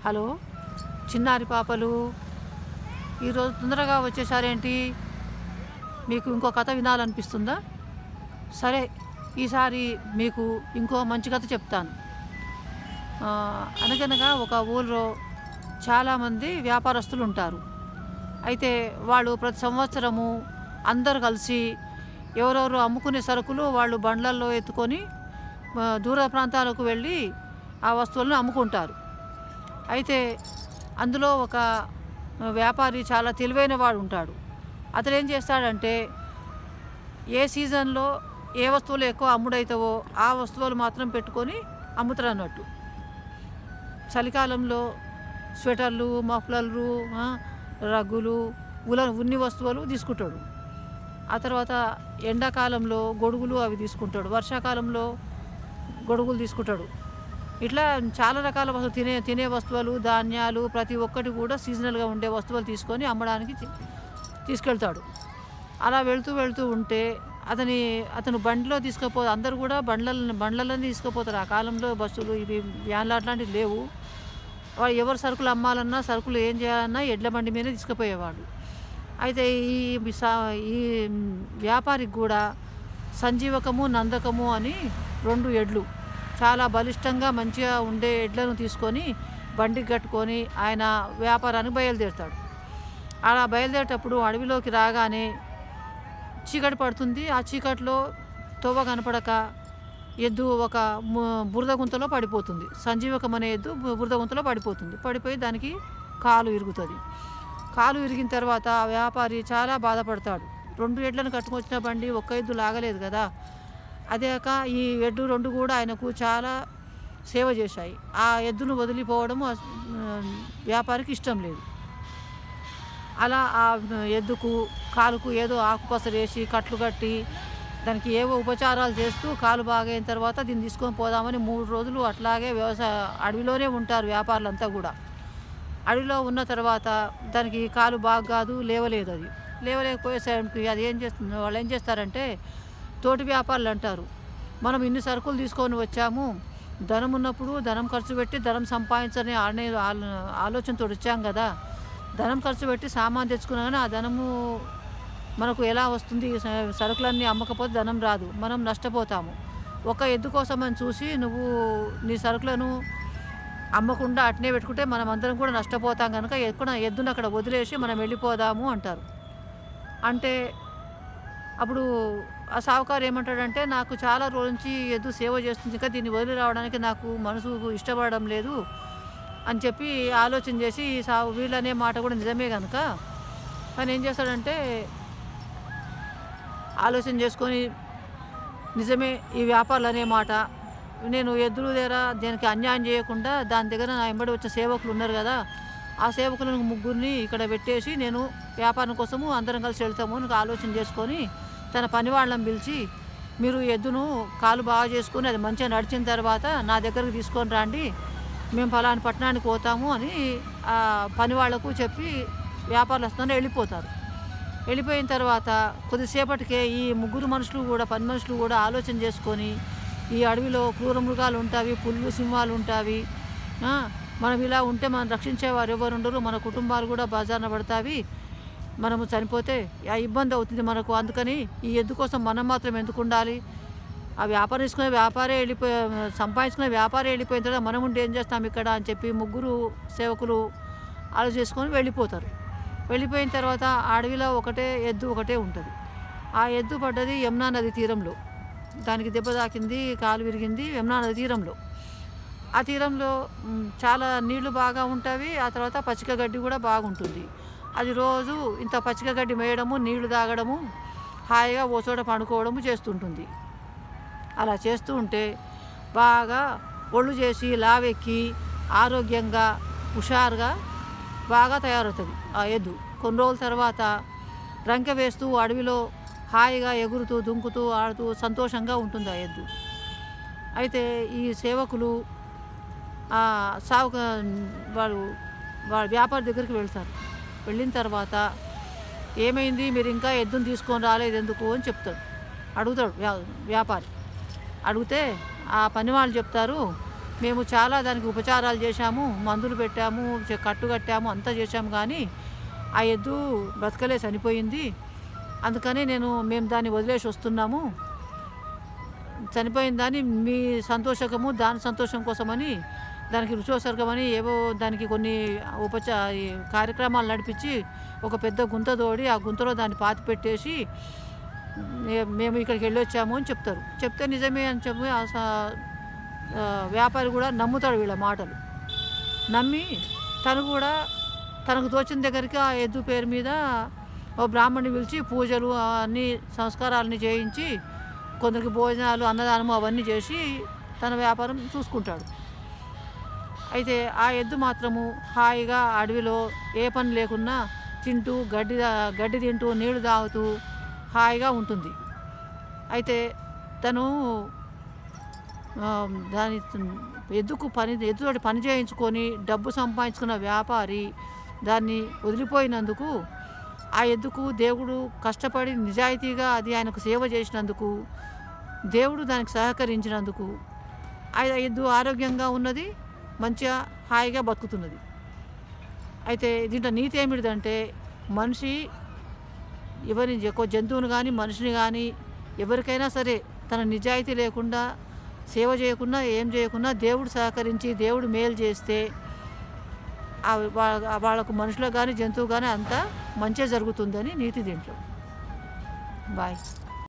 Hello చిన్నారి పాపలు, ఈరోజు తొందరగా వచ్చేసారేంటి? మీకు ఇంకో కథ వినాలనిపిస్తుందా? సరే, ఈసారి మీకు ఇంకో మంచి కథ చెప్తాను. అనగనగా ఒక ఊళ్ళో చాలామంది వ్యాపారస్తులు ఉంటారు. అయితే వాళ్ళు ప్రతి సంవత్సరము అందరు కలిసి ఎవరెవరు అమ్ముకునే సరుకులు వాళ్ళు బండ్లల్లో ఎత్తుకొని దూర ప్రాంతాలకు వెళ్ళి ఆ వస్తువులను అమ్ముకుంటారు. అయితే అందులో ఒక వ్యాపారి చాలా తెలివైన వాడు ఉంటాడు. అతను ఏం చేస్తాడంటే, ఏ సీజన్లో ఏ వస్తువులు ఎక్కువ అమ్ముడైతావో ఆ వస్తువులు మాత్రం పెట్టుకొని అమ్ముతారు అన్నట్టు. చలికాలంలో స్వెటర్లు, మఫ్లర్లు, రగ్గులు, ఉన్ని వస్తువులు తీసుకుంటాడు. ఆ తర్వాత ఎండాకాలంలో గొడుగులు అవి తీసుకుంటాడు. వర్షాకాలంలో గొడుగులు తీసుకుంటాడు. ఇట్లా చాలా రకాల తినే వస్తువులు, ధాన్యాలు ప్రతి ఒక్కటి కూడా సీజనల్గా ఉండే వస్తువులు తీసుకొని అమ్మడానికి తీసుకెళ్తాడు. అలా వెళ్తూ ఉంటే అతను బండిలో అందరూ కూడా బండ్లలోనే తీసుకుపోతారు. ఆ కాలంలో బస్సులు ఇవి వ్యాన్లు అట్లాంటివి లేవు. వాడు ఎవరు సరుకులు అమ్మాలన్నా, సరుకులు ఏం చేయాలన్నా ఎడ్ల బండి మీదనే తీసుకుపోయేవాడు. అయితే ఈ వ్యాపారికి కూడా సంజీవకము, నందకము అని 2 ఎడ్లు, చాలా బలిష్టంగా మంచిగా ఉండే ఎడ్లను తీసుకొని బండికి కట్టుకొని ఆయన వ్యాపారానికి బయలుదేరుతాడు. అలా బయలుదేరేటప్పుడు అడవిలోకి రాగానే చీకటి పడుతుంది. ఆ చీకట్లో తోవ కనపడక ఎద్దు ఒక బురద గుంతలో పడిపోతుంది. సంజీవకం అనే ఎద్దు బురద గుంతలో పడిపోయి దానికి కాలు ఇరుగుతుంది. కాలు ఇరిగిన తర్వాత ఆ వ్యాపారి చాలా బాధపడతాడు. 2 ఎడ్లను కట్టుకొచ్చిన బండి ఒక్క ఎద్దు లాగలేదు కదా. అదేక ఈ ఎడ్లు 2 కూడా ఆయనకు చాలా సేవ చేశాయి. ఆ ఎద్దును వదిలిపోవడం వ్యాపారికి ఇష్టం లేదు. అలా ఆ ఎద్దుకు కాలుకు ఏదో ఆకుపసరేసి కట్లు కట్టి దానికి ఏవో ఉపచారాలు చేస్తూ కాలు బాగైన తర్వాత దీన్ని తీసుకొని పోదామని 3 రోజులు అట్లాగే అడవిలోనే ఉంటారు వ్యాపారులంతా కూడా. అడవిలో ఉన్న తర్వాత దానికి కాలు బాగా కాదు, లేవలేదు. అది లేవలేకపోయేసరికి వాళ్ళు ఏం చేస్తారంటే, తోటి వ్యాపారులు అంటారు, మనం ఇన్ని సరుకులు తీసుకొని వచ్చాము, ధనం ఉన్నప్పుడు ధనం ఖర్చు పెట్టి ధనం సంపాదించని ఆలోచనతో వచ్చాం కదా. ధనం ఖర్చు పెట్టి సామాన్ తెచ్చుకున్నా కానీ ఆ ధనము మనకు ఎలా వస్తుంది? సరుకులన్నీ అమ్మకపోతే ధనం రాదు, మనం నష్టపోతాము. ఒక ఎద్దు కోసం అని చూసి నువ్వు నీ సరుకులను అమ్మకుండా అట్నే పెట్టుకుంటే మనం అందరం కూడా నష్టపోతాం కనుక ఎద్దును అక్కడ వదిలేసి మనం వెళ్ళిపోదాము అంటారు. అంటే అప్పుడు ఆ సావుకారు ఏమంటాడంటే, నాకు చాలా రోజుల నుంచి ఎద్దు సేవ చేస్తుంది, ఇంకా దీన్ని వదిలి రావడానికి నాకు మనసుకు ఇష్టపడడం లేదు అని చెప్పి ఆలోచన చేసి వీళ్ళనే మాట కూడా నిజమే కనుక కానీ ఏం చేస్తాడంటే, ఆలోచన చేసుకొని నిజమే ఈ వ్యాపారులు అనే మాట, నేను ఎద్దుల దగ్గర దానికి అన్యాయం చేయకుండా దాని దగ్గర నా వెంబడి వచ్చే సేవకులు ఉన్నారు కదా, ఆ సేవకులను 3 ఇక్కడ పెట్టేసి నేను వ్యాపారం కోసము అందరం కలిసి వెళ్తాము అని ఆలోచన చేసుకొని తన పని వాళ్ళని పిలిచి, మీరు ఎద్దును కాలు బాగా చేసుకొని అది మంచిగా నడిచిన తర్వాత నా దగ్గరకు తీసుకొని రండి, మేము ఫలాని పట్టణానికి పోతాము అని ఆ పని వాళ్లకు చెప్పి వ్యాపారస్తులను వెళ్ళిపోతారు. వెళ్ళిపోయిన తర్వాత కొద్దిసేపటికే ఈ 3 మనుషులు కూడా, పని మనుషులు కూడా ఆలోచన చేసుకొని, ఈ అడవిలో క్రూర మృగాలు ఉంటాయి, పుల్లు సింహాలు ఉంటాయి, మనం ఇలా ఉంటే మనం రక్షించేవారు ఎవరు ఉండరు, మన కుటుంబాలు కూడా బజార్న పడతాయి, మనము చనిపోతే ఆ ఇబ్బంది అవుతుంది మనకు, అందుకని ఈ ఎద్దు కోసం మనం మాత్రం ఎందుకు ఉండాలి, ఆ వ్యాపారం తీసుకునే వ్యాపారే సంపాదించుకునే వ్యాపారే వెళ్ళిపోయిన తర్వాత మనం ఉండి ఏం చేస్తాం ఇక్కడ అని చెప్పి 3 సేవకులు ఆలోచించుకొని వెళ్ళిపోతారు. వెళ్ళిపోయిన తర్వాత అడవిలో ఎద్దు ఒకటే ఉంటుంది. ఆ ఎద్దు పడ్డది యమునా నది తీరంలో, దానికి దెబ్బ తాకింది, కాలు విరిగింది యమునా నది తీరంలో. ఆ తీరంలో చాలా నీళ్లు బాగా ఉంటాయి, ఆ తర్వాత పచ్చిక గడ్డి కూడా బాగుంటుంది. అది రోజు ఇంత పచ్చిక గడ్డి మేయడము, నీళ్లు తాగడము, హాయిగా ఓ చోట పండుకోవడము చేస్తుంటుంది. అలా చేస్తూ ఉంటే బాగా ఒళ్ళు చేసి లావెక్కి ఆరోగ్యంగా హుషారుగా బాగా తయారవుతుంది ఆ ఎద్దు. కొన్ని రోజుల తర్వాత రంకె వేస్తూ అడవిలో హాయిగా ఎగురుతూ దుంకుతూ ఆడుతూ సంతోషంగా ఉంటుంది ఆ ఎద్దు. అయితే ఈ సేవకులు వాడు వ్యాపారి దగ్గరికి వెళ్తారు. వెళ్ళిన తర్వాత, ఏమైంది, మీరు ఇంకా ఎద్దును తీసుకొని రాలేదు ఎందుకు అని అడుగుతాడు వ్యాపారి. అడిగితే ఆ పని వాళ్ళు చెప్తారు, మేము చాలా దానికి ఉపచారాలు చేశాము, మందులు పెట్టాము, కట్టు కట్టాము, అంతా చేశాము. కానీ ఆ ఎద్దు బ్రతకలే, చనిపోయింది. అందుకని మేము దాన్ని వదిలేసి వస్తున్నాము. చనిపోయిన దాన్ని మీ సంతోషకము దాని సంతోషం కోసమని దానికి రుచోసర్గమని ఏవో దానికి కొన్ని ఈ కార్యక్రమాలు నడిపించి ఒక పెద్ద గుంత తోడి ఆ గుంతలో దాన్ని పాతి పెట్టేసి మేము ఇక్కడికి వెళ్ళొచ్చాము అని చెప్తారు. చెప్తే నిజమే అని చెప్పి వ్యాపారి కూడా నమ్ముతాడు వీళ్ళ మాటలు. నమ్మి తను కూడా తనకు తోచిన దగ్గరికి ఆ ఎద్దు పేరు మీద ఓ బ్రాహ్మణ్ణి పిలిచి పూజలు అన్ని సంస్కారాలని చేయించి కొందరికి భోజనాలు అన్నదానము అవన్నీ చేసి తన వ్యాపారం చూసుకుంటాడు. అయితే ఆ ఎద్దు మాత్రము హాయిగా అడవిలో ఏ పని లేకున్నా తింటూ గడ్డి తింటూ నీళ్లు తాగుతూ హాయిగా ఉంటుంది. అయితే తను ఎద్దుతోటి పని చేయించుకొని డబ్బు సంపాదించుకున్న వ్యాపారి దాన్ని వదిలిపోయినందుకు ఆ ఎద్దుకు దేవుడు కష్టపడి నిజాయితీగా అది ఆయనకు సేవ చేసినందుకు దేవుడు దానికి సహకరించినందుకు ఆ ఎద్దు ఆరోగ్యంగా ఉన్నది, మంచిగా హాయిగా బతుకుతున్నది. అయితే దీంట్లో నీతి ఏమిటిదంటే మనిషి జంతువుని కానీ మనిషిని కానీ ఎవరికైనా సరే తన నిజాయితీ లేకుండా సేవ చేయకుండా ఏం చేయకుండా దేవుడు సహకరించి దేవుడు మేలు చేస్తే వాళ్ళకు మనుషులకు కానీ జంతువు కానీ అంతా మంచిగా జరుగుతుందని నీతి దీంట్లో. బాయ్.